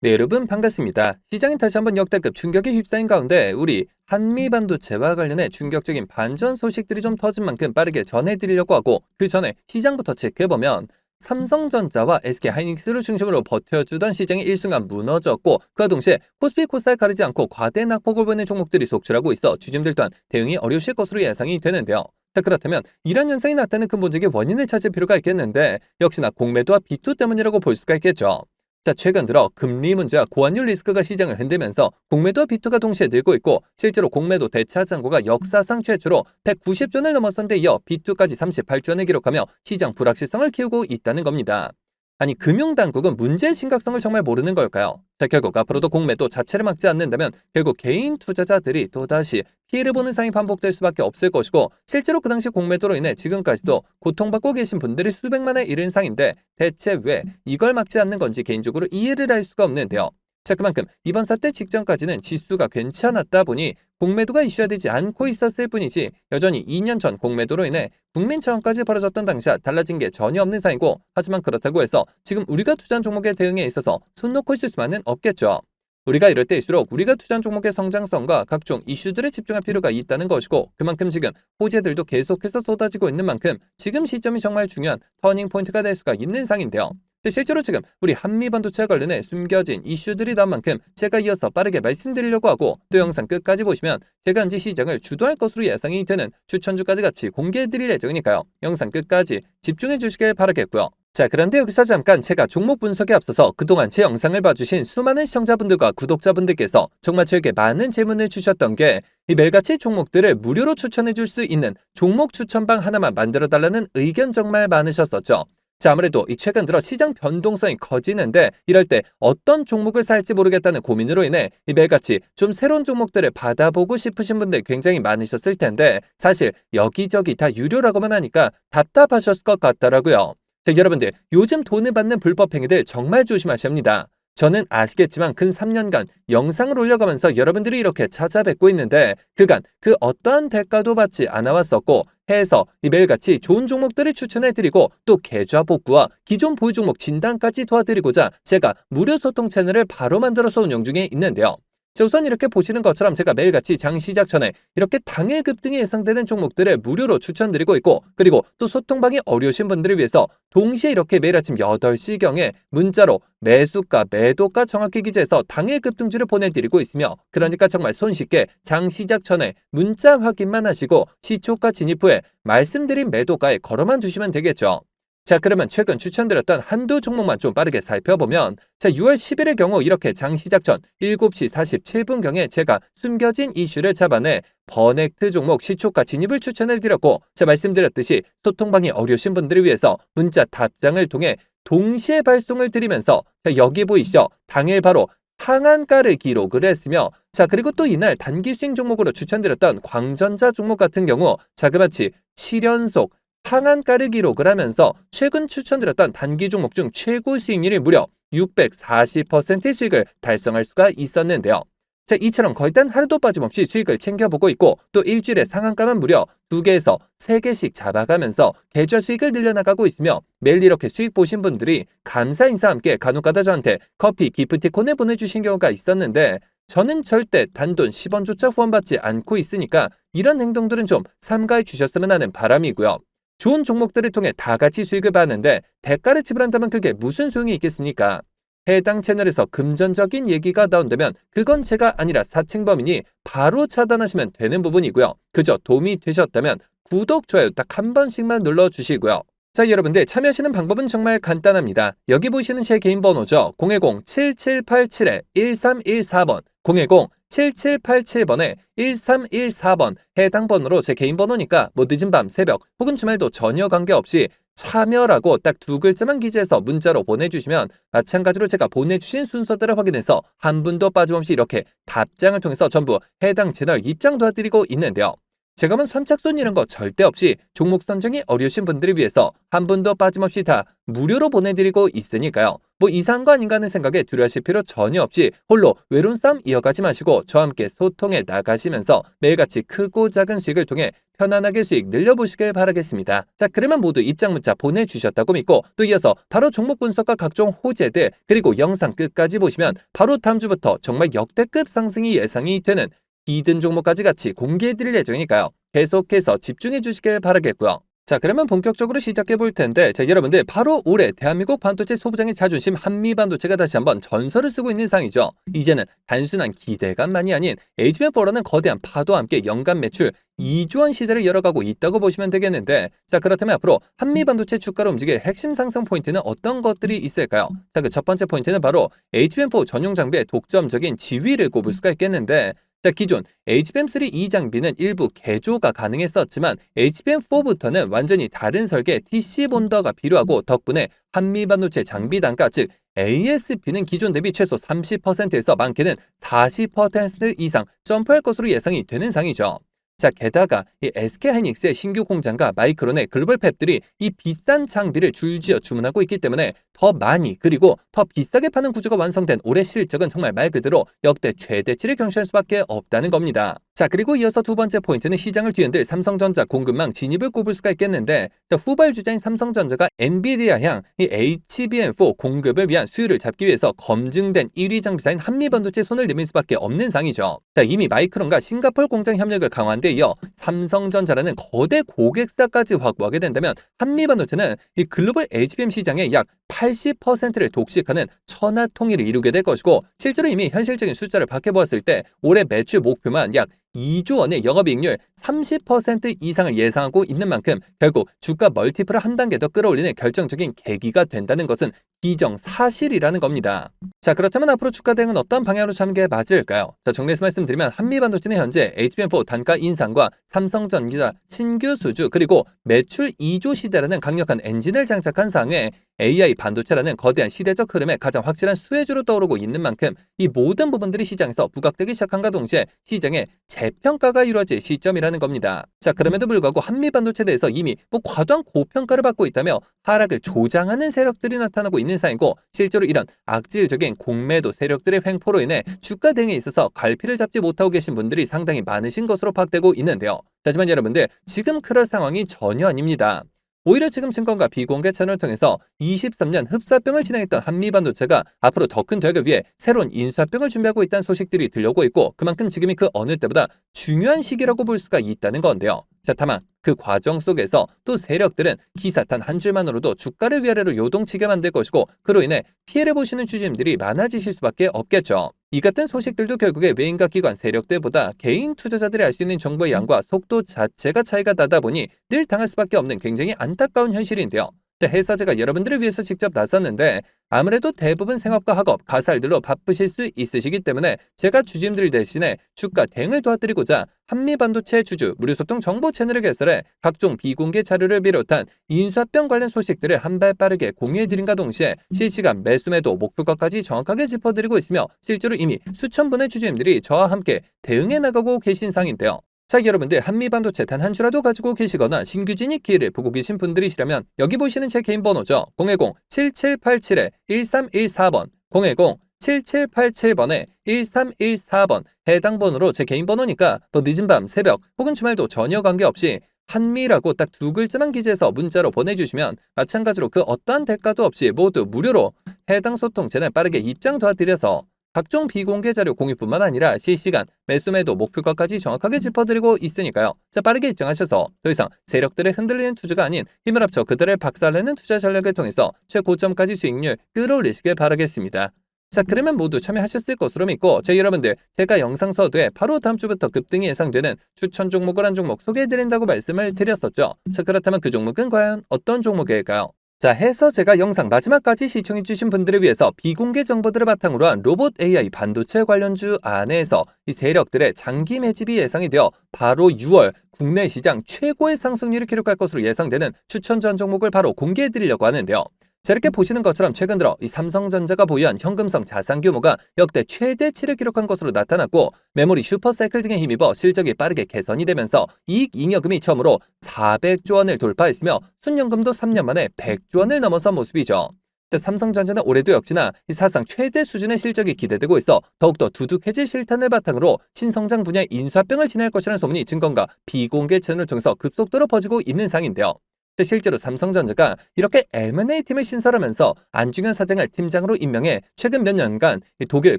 네, 여러분 반갑습니다. 시장이 다시 한번 역대급 충격에 휩싸인 가운데 우리 한미 반도체와 관련해 충격적인 반전 소식들이 좀 터진 만큼 빠르게 전해드리려고 하고 그 전에 시장부터 체크해보면 삼성전자와 SK하이닉스를 중심으로 버텨주던 시장이 일순간 무너졌고 그와 동시에 코스피 코스닥 가리지 않고 과대 낙폭을 보이는 종목들이 속출하고 있어 주주들 또한 대응이 어려우실 것으로 예상이 되는데요. 자, 그렇다면 이런 현상이 나타나는 근본적인 원인을 찾을 필요가 있겠는데 역시나 공매도와 비투 때문이라고 볼 수가 있겠죠. 자, 최근 들어 금리 문제와 고환율 리스크가 시장을 흔들면서 공매도와 비투가 동시에 늘고 있고 실제로 공매도 대차 잔고가 역사상 최초로 190조 원을 넘어선 데 이어 비투까지 38조 원을 기록하며 시장 불확실성을 키우고 있다는 겁니다. 아니, 금융당국은 문제의 심각성을 정말 모르는 걸까요? 자, 결국 앞으로도 공매도 자체를 막지 않는다면 결국 개인 투자자들이 또다시 피해를 보는 상황이 반복될 수밖에 없을 것이고 실제로 그 당시 공매도로 인해 지금까지도 고통받고 계신 분들이 수백만에 이른 상인데 대체 왜 이걸 막지 않는 건지 개인적으로 이해를 할 수가 없는데요. 자, 그만큼 이번 사태 직전까지는 지수가 괜찮았다 보니 공매도가 이슈화되지 않고 있었을 뿐이지 여전히 2년 전 공매도로 인해 국민 차원까지 벌어졌던 당시와 달라진 게 전혀 없는 상이고 하지만 그렇다고 해서 지금 우리가 투자한 종목의 대응에 있어서 손 놓고 있을 수만은 없겠죠. 우리가 이럴 때일수록 우리가 투자한 종목의 성장성과 각종 이슈들에 집중할 필요가 있다는 것이고 그만큼 지금 호재들도 계속해서 쏟아지고 있는 만큼 지금 시점이 정말 중요한 터닝 포인트가 될 수가 있는 상인데요. 실제로 지금 우리 한미반도체와 관련해 숨겨진 이슈들이 나온 만큼 제가 이어서 빠르게 말씀드리려고 하고 또 영상 끝까지 보시면 제가 현재 시장을 주도할 것으로 예상이 되는 추천주까지 같이 공개해드릴 예정이니까요. 영상 끝까지 집중해 주시길 바라겠고요. 자, 그런데 여기서 잠깐 제가 종목 분석에 앞서서 그동안 제 영상을 봐주신 수많은 시청자분들과 구독자분들께서 정말 저에게 많은 질문을 주셨던 게 이 매일같이 종목들을 무료로 추천해 줄 수 있는 종목 추천방 하나만 만들어 달라는 의견 정말 많으셨었죠. 자, 아무래도 이 최근 들어 시장 변동성이 커지는데 이럴 때 어떤 종목을 살지 모르겠다는 고민으로 인해 이 매일같이 좀 새로운 종목들을 받아보고 싶으신 분들 굉장히 많으셨을 텐데 사실 여기저기 다 유료라고만 하니까 답답하셨을 것 같더라고요. 자, 여러분들 요즘 돈을 받는 불법 행위들 정말 조심하셔야 합니다. 저는 아시겠지만 근 3년간 영상을 올려가면서 여러분들이 이렇게 찾아뵙고 있는데 그간 그 어떠한 대가도 받지 않아 왔었고 해서 이 매일같이 좋은 종목들을 추천해드리고 또 계좌 복구와 기존 보유 종목 진단까지 도와드리고자 제가 무료 소통 채널을 바로 만들어서 운영 중에 있는데요. 자, 우선 이렇게 보시는 것처럼 제가 매일같이 장 시작 전에 이렇게 당일 급등이 예상되는 종목들을 무료로 추천드리고 있고 그리고 또 소통방이 어려우신 분들을 위해서 동시에 이렇게 매일 아침 8시경에 문자로 매수가 매도가 정확히 기재해서 당일 급등주를 보내드리고 있으며 그러니까 정말 손쉽게 장 시작 전에 문자 확인만 하시고 시초가 진입 후에 말씀드린 매도가에 걸어만 두시면 되겠죠. 자, 그러면 최근 추천드렸던 한두 종목만 좀 빠르게 살펴보면 자, 6월 10일의 경우 이렇게 장 시작 전 7시 47분경에 제가 숨겨진 이슈를 잡아내 버넥트 종목 시초가 진입을 추천을 드렸고 자, 말씀드렸듯이 소통방이 어려우신 분들을 위해서 문자 답장을 통해 동시에 발송을 드리면서 자, 여기 보이시죠? 당일 바로 상한가를 기록을 했으며 자, 그리고 또 이날 단기 수익 종목으로 추천드렸던 광전자 종목 같은 경우 자그마치 7연속 상한가를 기록을 하면서 최근 추천드렸던 단기 종목 중 최고 수익률이 무려 640%의 수익을 달성할 수가 있었는데요. 자, 이처럼 거의 단 하루도 빠짐없이 수익을 챙겨보고 있고 또 일주일에 상한가만 무려 2개에서 3개씩 잡아가면서 계좌 수익을 늘려나가고 있으며 매일 이렇게 수익 보신 분들이 감사 인사와 함께 간혹가다 저한테 커피 기프티콘을 보내주신 경우가 있었는데 저는 절대 단돈 10원조차 후원받지 않고 있으니까 이런 행동들은 좀 삼가해 주셨으면 하는 바람이고요. 좋은 종목들을 통해 다 같이 수익을 받는데 대가를 지불한다면 그게 무슨 소용이 있겠습니까? 해당 채널에서 금전적인 얘기가 나온다면 그건 제가 아니라 사칭범이니 바로 차단하시면 되는 부분이고요. 그저 도움이 되셨다면 구독, 좋아요 딱 한 번씩만 눌러주시고요. 자, 여러분들 참여하시는 방법은 정말 간단합니다. 여기 보시는 제 개인 번호죠. 010-7787-1314번 010-7787번에 1314번 해당 번호로 제 개인 번호니까 뭐 늦은 밤, 새벽 혹은 주말도 전혀 관계없이 참여라고 딱 두 글자만 기재해서 문자로 보내주시면 마찬가지로 제가 보내주신 순서대로 확인해서 한 분도 빠짐없이 이렇게 답장을 통해서 전부 해당 채널 입장 도와드리고 있는데요. 제가 선착순 이런 거 절대 없이 종목 선정이 어려우신 분들을 위해서 한 분도 빠짐없이 다 무료로 보내드리고 있으니까요. 뭐 이상한 거 아닌가 하는 생각에 두려워하실 필요 전혀 없이 홀로 외로운 싸움 이어가지 마시고 저와 함께 소통해 나가시면서 매일같이 크고 작은 수익을 통해 편안하게 수익 늘려보시길 바라겠습니다. 자, 그러면 모두 입장 문자 보내주셨다고 믿고 또 이어서 바로 종목 분석과 각종 호재들 그리고 영상 끝까지 보시면 바로 다음 주부터 정말 역대급 상승이 예상이 되는 히든 종목까지 같이 공개해드릴 예정이니까요. 계속해서 집중해 주시길 바라겠고요. 자, 그러면 본격적으로 시작해 볼 텐데, 자, 여러분들 바로 올해 대한민국 반도체 소부장의 자존심 한미반도체가 다시 한번 전설을 쓰고 있는 상이죠. 이제는 단순한 기대감만이 아닌 HBM4라는 거대한 파도와 함께 연간 매출 2조 원 시대를 열어가고 있다고 보시면 되겠는데, 자, 그렇다면 앞으로 한미반도체 주가를 움직일 핵심 상승 포인트는 어떤 것들이 있을까요? 자, 그 첫 번째 포인트는 바로 HBM4 전용 장비의 독점적인 지위를 꼽을 수가 있겠는데, 자, 기존 HBM3 이 장비는 일부 개조가 가능했었지만 HBM4부터는 완전히 다른 설계 TC 본더가 필요하고 덕분에 한미반도체 장비 단가 즉 ASP는 기존 대비 최소 30%에서 많게는 40% 이상 점프할 것으로 예상이 되는 상이죠. 자, 게다가 이 SK하이닉스의 신규 공장과 마이크론의 글로벌 팹들이 이 비싼 장비를 줄지어 주문하고 있기 때문에 더 많이 그리고 더 비싸게 파는 구조가 완성된 올해 실적은 정말 말 그대로 역대 최대치를 경신할 수밖에 없다는 겁니다. 자, 그리고 이어서 두 번째 포인트는 시장을 뒤흔들 삼성전자 공급망 진입을 꼽을 수가 있겠는데, 자, 후발주자인 삼성전자가 엔비디아향 이 HBM4 공급을 위한 수요를 잡기 위해서 검증된 1위 장비사인 한미반도체에 손을 내밀 수밖에 없는 상이죠. 자, 이미 마이크론과 싱가포르 공장 협력을 강화한 데 이어 삼성전자라는 거대 고객사까지 확보하게 된다면 한미반도체는 이 글로벌 HBM 시장의 약 80%를 독식하는 천하통일을 이루게 될 것이고, 실제로 이미 현실적인 숫자를 밝혀보았을 때 올해 매출 목표만 약 2조 원의 영업이익률 30% 이상을 예상하고 있는 만큼 결국 주가 멀티플을 한 단계 더 끌어올리는 결정적인 계기가 된다는 것은 기정사실이라는 겁니다. 자, 그렇다면 앞으로 주가 대응은 어떤 방향으로 잡는 게 맞을까요? 자, 정리해서 말씀드리면 한미반도체는 현재 HBM4 단가 인상과 삼성전기자 신규 수주 그리고 매출 2조 시대라는 강력한 엔진을 장착한 상황에 AI 반도체라는 거대한 시대적 흐름에 가장 확실한 수혜주로 떠오르고 있는 만큼 이 모든 부분들이 시장에서 부각되기 시작한과 동시에 시장의 재평가가 이루어질 시점이라는 겁니다. 자, 그럼에도 불구하고 한미반도체에 대해서 이미 과도한 고평가를 받고 있다며 하락을 조장하는 세력들이 나타나고 있는 상이고, 실제로 이런 악질적인 공매도 세력들의 횡포로 인해 주가 대응에 있어서 갈피를 잡지 못하고 계신 분들이 상당히 많으신 것으로 파악되고 있는데요. 하지만 여러분들 지금 그럴 상황이 전혀 아닙니다. 오히려 지금 증권가 비공개 채널을 통해서 23년 흡사병을 진행했던 한미반도체가 앞으로 더 큰 도약을 위해 새로운 인수합병을 준비하고 있다는 소식들이 들려오고 있고, 그만큼 지금이 그 어느 때보다 중요한 시기라고 볼 수가 있다는 건데요. 자, 다만 그 과정 속에서 또 세력들은 기사 단 한 줄만으로도 주가를 위아래로 요동치게 만들 것이고, 그로 인해 피해를 보시는 주주님들이 많아지실 수밖에 없겠죠. 이 같은 소식들도 결국에 외인과 기관 세력들보다 개인 투자자들이 알 수 있는 정보의 양과 속도 자체가 차이가 나다 보니 늘 당할 수밖에 없는 굉장히 안타까운 현실인데요. 회사제가 여러분들을 위해서 직접 나섰는데 아무래도 대부분 생업과 학업, 가살들로 바쁘실 수 있으시기 때문에 제가 주주님들 대신에 주가 대응을 도와드리고자 한미반도체 주주 무료소통 정보 채널을 개설해 각종 비공개 자료를 비롯한 인수합병 관련 소식들을 한 발 빠르게 공유해드린과 동시에 실시간 매수매도 목표가까지 정확하게 짚어드리고 있으며 실제로 이미 수천 분의 주주님들이 저와 함께 대응해 나가고 계신 상인데요. 자, 여러분들 한미반도체 단 한 주라도 가지고 계시거나 신규 진입 기회를 보고 계신 분들이시라면 여기 보시는 제 개인 번호죠. 010-7787-1314번 010-7787번에 1314번 해당 번호로 제 개인 번호니까 늦은 밤, 새벽 혹은 주말도 전혀 관계없이 한미라고 딱 두 글자만 기재해서 문자로 보내주시면 마찬가지로 그 어떠한 대가도 없이 모두 무료로 해당 소통 채널 빠르게 입장 도와드려서 각종 비공개 자료 공유뿐만 아니라 실시간 매수매도 목표가까지 정확하게 짚어드리고 있으니까요. 자, 빠르게 입장하셔서 더 이상 세력들의 흔들리는 투자가 아닌 힘을 합쳐 그들을 박살내는 투자 전략을 통해서 최고점까지 수익률 끌어올리시길 바라겠습니다. 자, 그러면 모두 참여하셨을 것으로 믿고 여러분들 제가 영상 서두에 바로 다음 주부터 급등이 예상되는 추천 종목을 한 종목 소개해드린다고 말씀을 드렸었죠. 자, 그렇다면 그 종목은 과연 어떤 종목일까요? 자, 해서 제가 영상 마지막까지 시청해주신 분들을 위해서 비공개 정보들을 바탕으로 한 로봇 AI 반도체 관련주 안에서 이 세력들의 장기 매집이 예상이 되어 바로 6월 국내 시장 최고의 상승률을 기록할 것으로 예상되는 추천 전 종목을 바로 공개해드리려고 하는데요. 자, 이렇게 보시는 것처럼 최근 들어 이 삼성전자가 보유한 현금성 자산 규모가 역대 최대치를 기록한 것으로 나타났고 메모리 슈퍼사이클 등에 힘입어 실적이 빠르게 개선이 되면서 이익 잉여금이 처음으로 400조 원을 돌파했으며 순연금도 3년 만에 100조 원을 넘어선 모습이죠. 삼성전자는 올해도 역시나 이 사상 최대 수준의 실적이 기대되고 있어 더욱더 두둑해질 실탄을 바탕으로 신성장 분야의 인수합병을 진행할 것이라는 소문이 증권가 비공개 채널을 통해서 급속도로 퍼지고 있는 상인데요. 실제로 삼성전자가 이렇게 M&A 팀을 신설하면서 안중현 사장을 팀장으로 임명해 최근 몇 년간 독일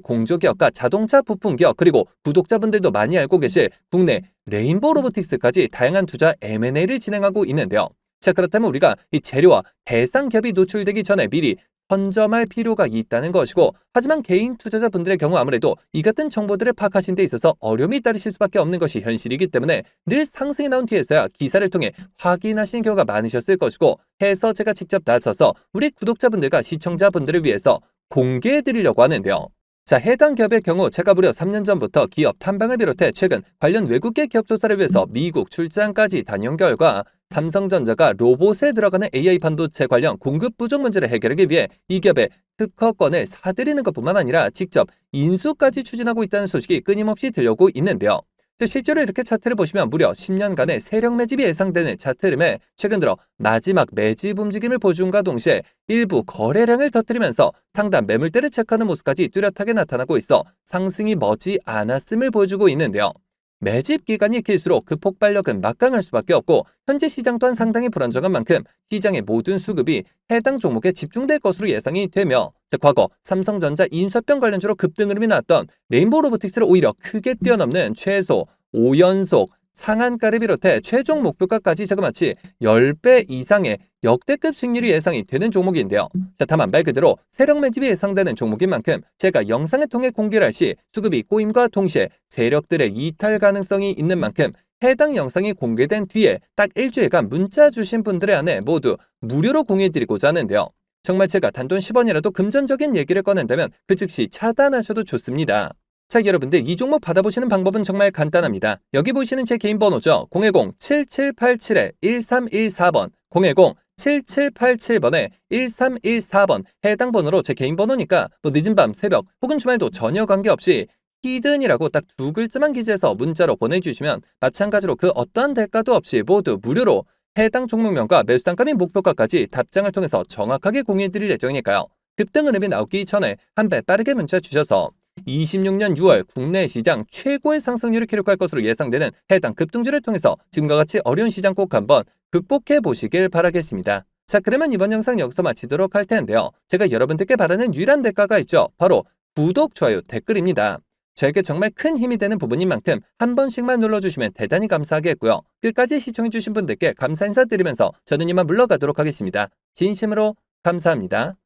공조기업과 자동차 부품기업 그리고 구독자분들도 많이 알고 계실 국내 레인보우 로보틱스까지 다양한 투자 M&A를 진행하고 있는데요. 자, 그렇다면 우리가 이 재료와 대상 기업이 노출되기 전에 미리 선점할 필요가 있다는 것이고, 하지만 개인 투자자분들의 경우 아무래도 이 같은 정보들을 파악하신 데 있어서 어려움이 따르실 수밖에 없는 것이 현실이기 때문에 늘 상승이 나온 뒤에서야 기사를 통해 확인하시는 경우가 많으셨을 것이고, 해서 제가 직접 나서서 우리 구독자분들과 시청자분들을 위해서 공개해드리려고 하는데요. 자, 해당 기업의 경우 제가 무려 3년 전부터 기업 탐방을 비롯해 최근 관련 외국계 기업 조사를 위해서 미국 출장까지 다녀온 결과 삼성전자가 로봇에 들어가는 AI 반도체 관련 공급 부족 문제를 해결하기 위해 이 기업의 특허권을 사들이는 것뿐만 아니라 직접 인수까지 추진하고 있다는 소식이 끊임없이 들려오고 있는데요. 실제로 이렇게 차트를 보시면 무려 10년간의 세력 매집이 예상되는 차트 흐름에 최근 들어 마지막 매집 움직임을 보여준과 동시에 일부 거래량을 터뜨리면서 상단 매물대를 체크하는 모습까지 뚜렷하게 나타나고 있어 상승이 머지 않았음을 보여주고 있는데요. 매집 기간이 길수록 그 폭발력은 막강할 수밖에 없고 현재 시장 또한 상당히 불안정한 만큼 시장의 모든 수급이 해당 종목에 집중될 것으로 예상이 되며 과거 삼성전자 인수합병 관련주로 급등 흐름이 나왔던 레인보우 로보틱스를 오히려 크게 뛰어넘는 최소 5연속 상한가를 비롯해 최종 목표가까지 자그마치 10배 이상의 역대급 수익률이 예상이 되는 종목인데요. 자, 다만 말 그대로 세력 매집이 예상되는 종목인 만큼 제가 영상을 통해 공개를 할 시 수급이 꼬임과 동시에 세력들의 이탈 가능성이 있는 만큼 해당 영상이 공개된 뒤에 딱 일주일간 문자 주신 분들의 안에 모두 무료로 공유해드리고자 하는데요. 정말 제가 단돈 10원이라도 금전적인 얘기를 꺼낸다면 그 즉시 차단하셔도 좋습니다. 자, 여러분들 이 종목 받아보시는 방법은 정말 간단합니다. 여기 보시는 제 개인 번호죠. 010-7787-1314번 010-7787번에 1314번 해당 번호로 제 개인 번호니까 뭐 늦은 밤, 새벽 혹은 주말도 전혀 관계없이 히든이라고 딱 두 글자만 기재해서 문자로 보내주시면 마찬가지로 그 어떠한 대가도 없이 모두 무료로 해당 종목명과 매수단가 및 목표가까지 답장을 통해서 정확하게 공유해드릴 예정이니까요. 급등 흐름이 나오기 전에 한 배 빠르게 문자 주셔서 26년 6월 국내 시장 최고의 상승률을 기록할 것으로 예상되는 해당 급등주를 통해서 지금과 같이 어려운 시장 꼭 한번 극복해 보시길 바라겠습니다. 자, 그러면 이번 영상 여기서 마치도록 할 텐데요. 제가 여러분들께 바라는 유일한 대가가 있죠. 바로 구독, 좋아요, 댓글입니다. 저에게 정말 큰 힘이 되는 부분인 만큼 한 번씩만 눌러주시면 대단히 감사하겠고요. 끝까지 시청해주신 분들께 감사 인사드리면서 저는 이만 물러가도록 하겠습니다. 진심으로 감사합니다.